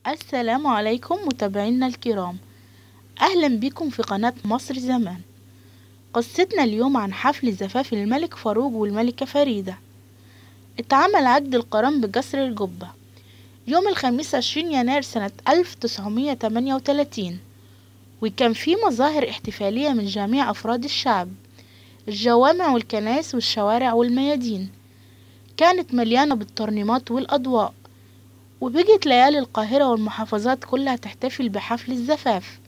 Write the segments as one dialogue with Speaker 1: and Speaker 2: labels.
Speaker 1: السلام عليكم متابعينا الكرام. أهلا بكم في قناة مصر زمان. قصتنا اليوم عن حفل زفاف الملك فاروق والملكة فريدة. اتعمل عقد القران بقصر القبة يوم الخميس 20 يناير سنة 1938، وكان في مظاهر احتفالية من جميع أفراد الشعب. الجوامع والكنائس والشوارع والميادين كانت مليانة بالترنيمات والأضواء، وبقت ليالي القاهرة والمحافظات كلها تحتفل بحفل الزفاف.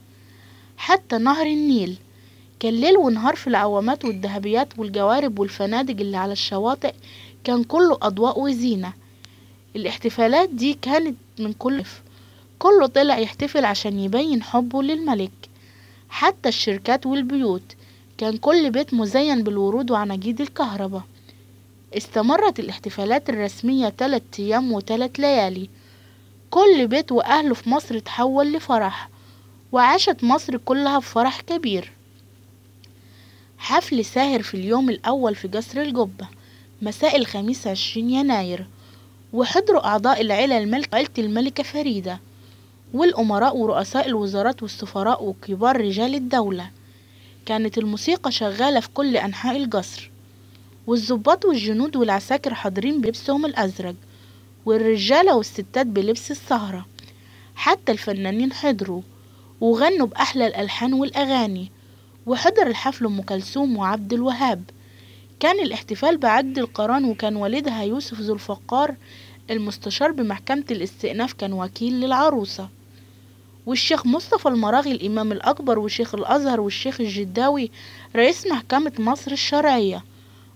Speaker 1: حتى نهر النيل كان ليل ونهار في العوامات والذهبيات والجوارب والفنادق اللي على الشواطئ، كان كله أضواء وزينة. الاحتفالات دي كانت من كله طلع يحتفل عشان يبين حبه للملك. حتى الشركات والبيوت كان كل بيت مزين بالورود وعناجيد الكهرباء. استمرت الاحتفالات الرسمية 3 أيام و3 ليالي. كل بيت وأهله في مصر تحول لفرح، وعاشت مصر كلها بفرح كبير. حفل ساهر في اليوم الأول في قصر القبة مساء الخميس 20 يناير، وحضروا أعضاء العيلة الملكة وعيلة الملكة فريدة، والأمراء ورؤساء الوزارات والسفراء وكبار رجال الدولة. كانت الموسيقى شغالة في كل أنحاء القصر، والضباط والجنود والعساكر حاضرين بلبسهم الأزرق، والرجالة والستات بلبس السهرة. حتى الفنانين حضروا وغنوا بأحلى الألحان والأغاني، وحضر الحفل أم كلثوم وعبد الوهاب. كان الاحتفال بعقد القران، وكان والدها يوسف ذو الفقار المستشار بمحكمة الاستئناف كان وكيل للعروسة، والشيخ مصطفى المراغي الإمام الأكبر وشيخ الأزهر والشيخ الجداوي رئيس محكمة مصر الشرعية،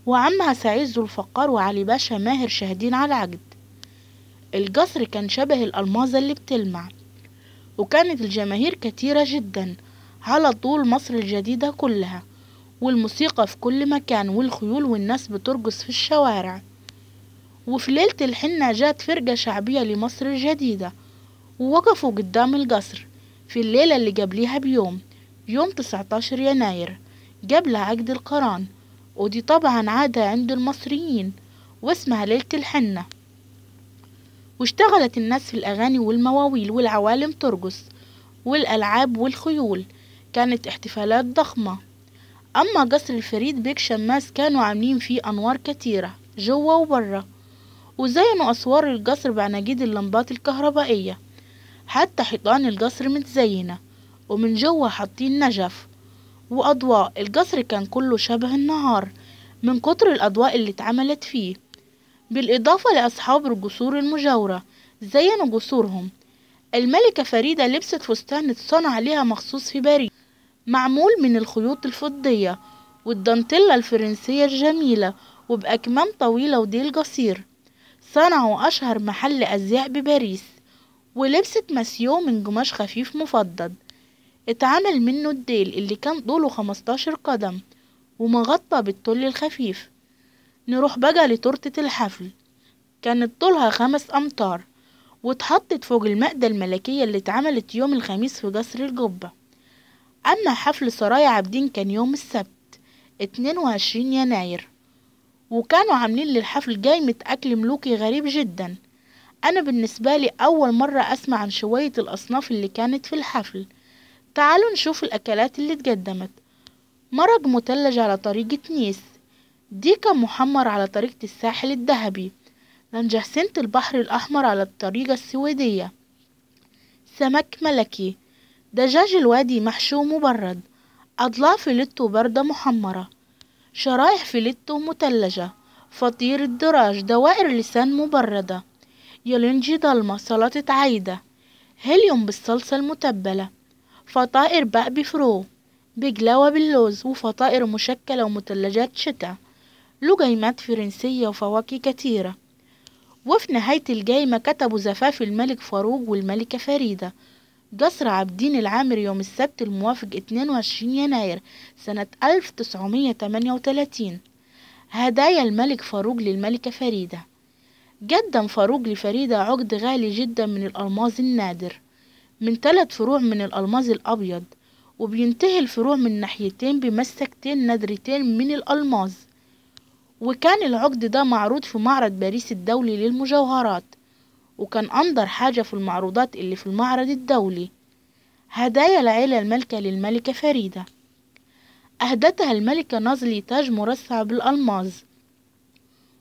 Speaker 1: وعمها سعيد ذو الفقار وعلي باشا ماهر شاهدين على العقد. القصر كان شبه الألماظة اللي بتلمع، وكانت الجماهير كتيرة جدا على طول مصر الجديدة كلها، والموسيقى في كل مكان والخيول والناس بترقص في الشوارع. وفي ليلة الحنة جات فرقة شعبية لمصر الجديدة ووقفوا قدام القصر في الليلة اللي قبليها بيوم، يوم 19 يناير قبل عقد القران، ودي طبعا عادة عند المصريين واسمها ليلة الحنة. واشتغلت الناس في الأغاني والمواويل والعوالم ترقص والألعاب والخيول. كانت احتفالات ضخمة. أما قصر الفريد بيك شماس كانوا عاملين فيه أنوار كتيرة جوا وبرا، وزينوا أسوار القصر بعناجيد اللمبات الكهربائية. حتى حيطان القصر متزينة، ومن جوا حاطين نجف وأضواء. القصر كان كله شبه النهار من كتر الأضواء اللي اتعملت فيه. بالإضافة لأصحاب القصور المجاورة زينوا قصورهم. الملكة فريدة لبست فستان اتصنع لها مخصوص في باريس، معمول من الخيوط الفضية والدانتيلا الفرنسية الجميلة وبأكمام طويلة وديل قصير. صنعوا أشهر محل أزياء بباريس، ولبست ماسيو من قماش خفيف مفضد اتعمل منه الديل اللي كان طوله 15 قدم ومغطى بالتل الخفيف. نروح بقى لتورتة الحفل. كانت طولها 5 أمتار، واتحطت فوق المائدة الملكية اللي اتعملت يوم الخميس في قصر القبة. أما حفل سرايا عابدين كان يوم السبت 22 يناير، وكانوا عاملين للحفل قايمة أكل ملوكي غريب جدا. أنا بالنسبة لي أول مرة أسمع عن شوية الأصناف اللي كانت في الحفل. تعالوا نشوف الأكلات اللي اتقدمت. مرق مثلج على طريقة نيس، ديكا محمر على طريقة الساحل الذهبي، لانجهسنة البحر الأحمر على الطريقة السويدية، سمك ملكي، دجاج الوادي محشو مبرد، أضلاع فيليتو باردة محمرة، شرايح فيليتو مثلجة، فطير الدراج، دوائر لسان مبردة، يولنجي ضلمة، سلطة عايدة، هيليوم بالصلصة المتبلة، فطائر بق بفرو، بقلاوة باللوز، وفطائر مشكلة ومثلجات شتا، لقيمات فرنسية وفواكه كتيرة. وفي نهاية الجايمة كتبوا زفاف الملك فاروق والملكة فريدة، قصر عابدين العامر يوم السبت الموافق 22 يناير سنة 1938. هدايا الملك فاروق للملكة فريدة. قدم فاروق لفريدة عقد غالي جدا من الألماظ النادر من 3 فروع من الألماظ الأبيض، وبينتهي الفروع من ناحيتين بمسكتين نادرتين من الألماظ. وكان العقد ده معروض في معرض باريس الدولي للمجوهرات، وكان أندر حاجة في المعروضات اللي في المعرض الدولي. هدايا العيلة المالكة للملكة فريدة: أهدتها الملكة نازلي تاج مرصع بالألماظ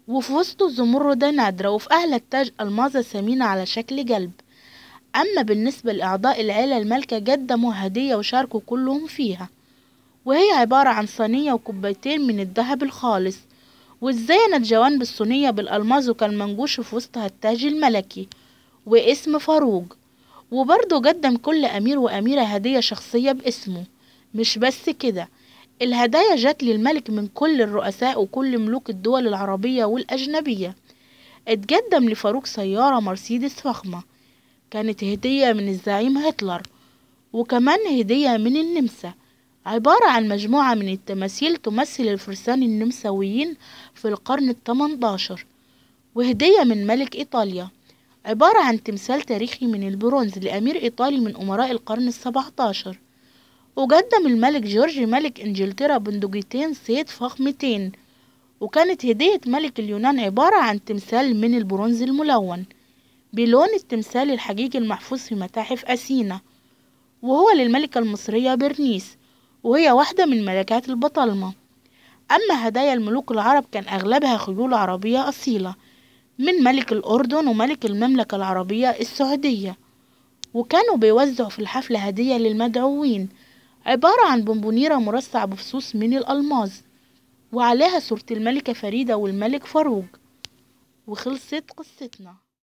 Speaker 1: وفي وسطه زمردة نادرة، وفي أعلى التاج ألماظة ثمينة على شكل قلب. أما بالنسبة لأعضاء العيلة المالكة قدموا هدية وشاركوا كلهم فيها، وهي عبارة عن صينية وكوبايتين من الذهب الخالص، واتزينت جوانب الصينية بالألماظ، وكان منقوش في وسطها التاج الملكي واسم فاروق. وبرضه قدم كل أمير وأميرة هدية شخصية باسمه. مش بس كده، الهدايا جات للملك من كل الرؤساء وكل ملوك الدول العربية والأجنبية. اتقدم لفاروق سيارة مرسيدس فخمة، كانت هدية من الزعيم هتلر، وكمان هدية من النمسا عبارة عن مجموعة من التماثيل تمثل الفرسان النمساويين في القرن الثمنتاشر، وهدية من ملك إيطاليا عبارة عن تمثال تاريخي من البرونز لأمير إيطالي من أمراء القرن السبعتاشر. وقدم الملك جورج ملك إنجلترا بندقيتين صيد فخمتين، وكانت هدية ملك اليونان عبارة عن تمثال من البرونز الملون بلون التمثال الحقيقي المحفوظ في متاحف أثينا، وهو للملكة المصرية برنيس، وهي واحدة من ملكات البطالمة. أما هدايا الملوك العرب كان أغلبها خيول عربية أصيلة من ملك الأردن وملك المملكة العربية السعودية، وكانوا بيوزعوا في الحفلة هدية للمدعوين عبارة عن بونبونيرة مرصع بفصوص من الألماظ وعليها صورة الملكة فريدة والملك فاروق. وخلصت قصتنا.